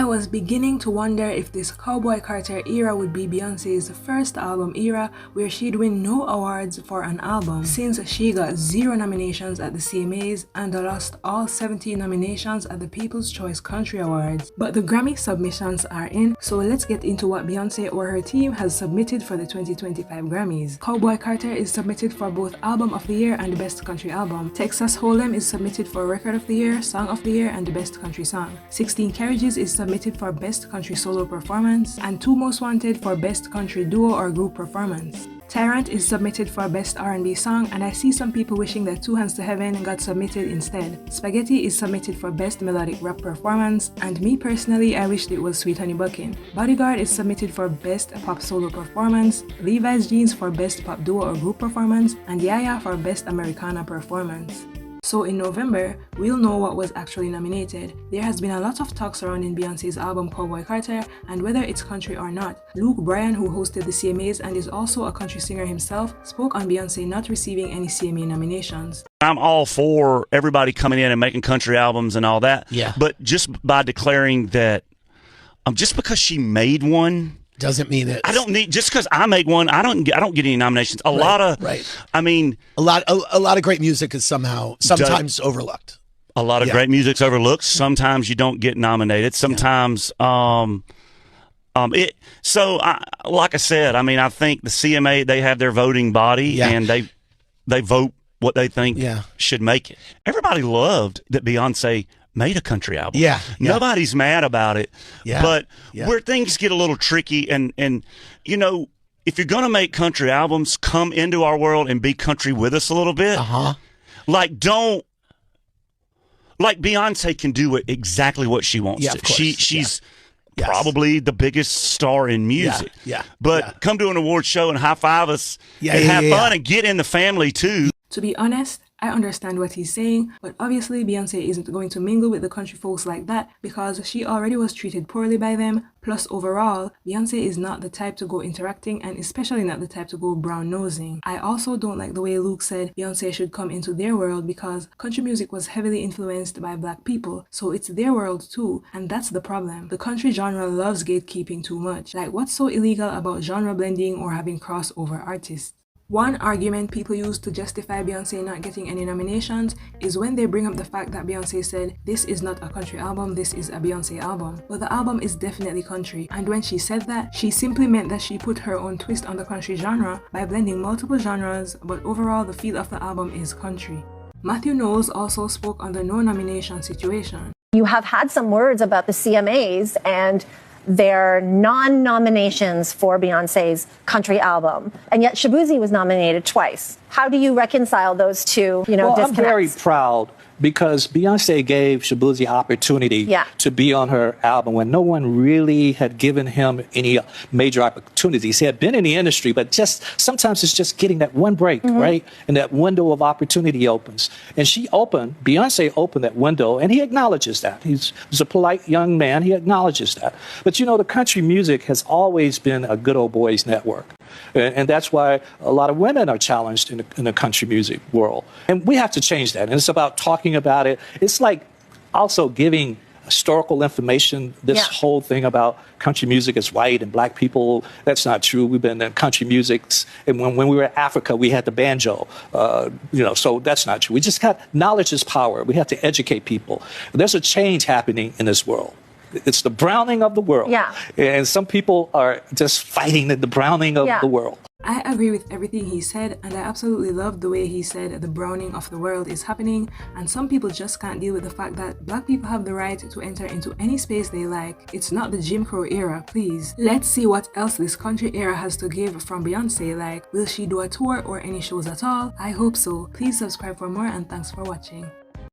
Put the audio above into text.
I was beginning to wonder if this Cowboy Carter era would be Beyoncé's first album era where she'd win no awards for an album, since she got 0 nominations at the CMAs and lost all 17 nominations at the People's Choice Country Awards. But the Grammy submissions are in, so let's get into what Beyoncé or her team has submitted for the 2025 Grammys. Cowboy Carter is submitted for both Album of the Year and Best Country Album. Texas Hold'em is submitted for Record of the Year, Song of the Year, and the Best Country Song. 16 Carriages is submitted for Best Country Solo Performance, and Two Most Wanted for Best Country Duo or Group Performance. Tyrant is submitted for Best R&B Song, and I see some people wishing that Two Hands to Heaven got submitted instead. Spaghetti is submitted for Best Melodic Rap Performance, and me personally, I wished it was Sweet Honey Buckin'. Bodyguard is submitted for Best Pop Solo Performance, Levi's Jeans for Best Pop Duo or Group Performance, and Yaya for Best Americana Performance. So in November, we'll know what was actually nominated. There has been a lot of talk surrounding Beyoncé's album Cowboy Carter and whether it's country or not. Luke Bryan, who hosted the CMAs and is also a country singer himself, spoke on Beyoncé not receiving any CMA nominations. I'm all for everybody coming in and making country albums and all that. Yeah. But just by declaring that, just because she made one, doesn't mean that I don't need, just because I make one, I don't get any nominations. A lot of great music is sometimes overlooked. A lot of great music's overlooked. Sometimes you don't get nominated. Sometimes like I said, I mean, I think the CMA, they have their voting body and they vote what they think should make it. Everybody loved that Beyoncé made a country album. Nobody's mad about it. But where things get a little tricky and you know, if you're going to make country albums, come into our world and be country with us a little bit. Like Beyoncé can do it exactly what she wants to. She's probably the biggest star in music. But come to an award show and high five us and have fun and get in the family too. To be honest, I understand what he's saying, but obviously Beyoncé isn't going to mingle with the country folks like that because she already was treated poorly by them. Plus, overall, Beyoncé is not the type to go interacting and especially not the type to go brown-nosing. I also don't like the way Luke said Beyoncé should come into their world because country music was heavily influenced by black people, so it's their world too, and that's the problem. The country genre loves gatekeeping too much. Like, what's so illegal about genre blending or having crossover artists? One argument people use to justify Beyoncé not getting any nominations is when they bring up the fact that Beyoncé said, "This is not a country album, this is a Beyoncé album." But the album is definitely country, and when she said that, she simply meant that she put her own twist on the country genre by blending multiple genres, but overall the feel of the album is country. Matthew Knowles also spoke on the no nomination situation. You have had some words about the CMAs and their non-nominations for Beyoncé's country album, and yet Shaboozey was nominated twice. How do you reconcile those two, disconnects? I'm very proud because Beyoncé gave Shaboozey opportunity to be on her album when no one really had given him any major opportunities. He had been in the industry, but just sometimes it's just getting that one break, right? And that window of opportunity opens. And Beyoncé opened that window, and he acknowledges that. He's a polite young man. He acknowledges that. But the country music has always been a good old boys network. And that's why a lot of women are challenged in the country music world. And we have to change that. And it's about talking about it. It's like also giving historical information. This whole thing about country music is white and black people, that's not true. We've been in country music. And when we were in Africa, we had the banjo. So that's not true. We just got knowledge is power. We have to educate people. There's a change happening in this world. It's the browning of the world. And some people are just fighting the browning of the world. I agree with everything he said, and I absolutely love the way he said the browning of the world is happening, and some people just can't deal with the fact that black people have the right to enter into any space they like. It's not the Jim Crow era, please. Let's see what else this country era has to give from Beyoncé. Like, will she do a tour or any shows at all? I hope so. Please subscribe for more, and thanks for watching.